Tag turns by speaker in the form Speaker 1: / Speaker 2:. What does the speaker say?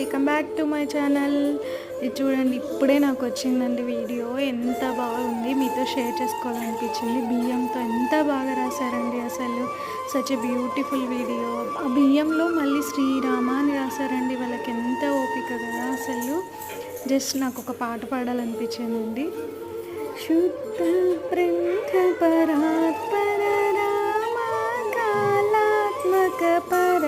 Speaker 1: Welcome back to my channel. ఇది చూడండి, ఇప్పుడే నాకు వచ్చిందండి వీడియో. ఎంత బాగుంది, మీతో షేర్ చేసుకోవాలనిపించింది. బియ్యంతో ఎంత బాగా రాశారండి, అసలు సచ్ ఎ బ్యూటిఫుల్ వీడియో. ఆ బియ్యంలో మళ్ళీ శ్రీరామ అని రాశారండి. వాళ్ళకి ఎంత ఓపిక కదా అసలు. జస్ట్ నాకు ఒక పాట పాడాలనిపించిందండి. శుద్ధ బ్రహ్మ పరాత్పర రామ కాలాత్మక పర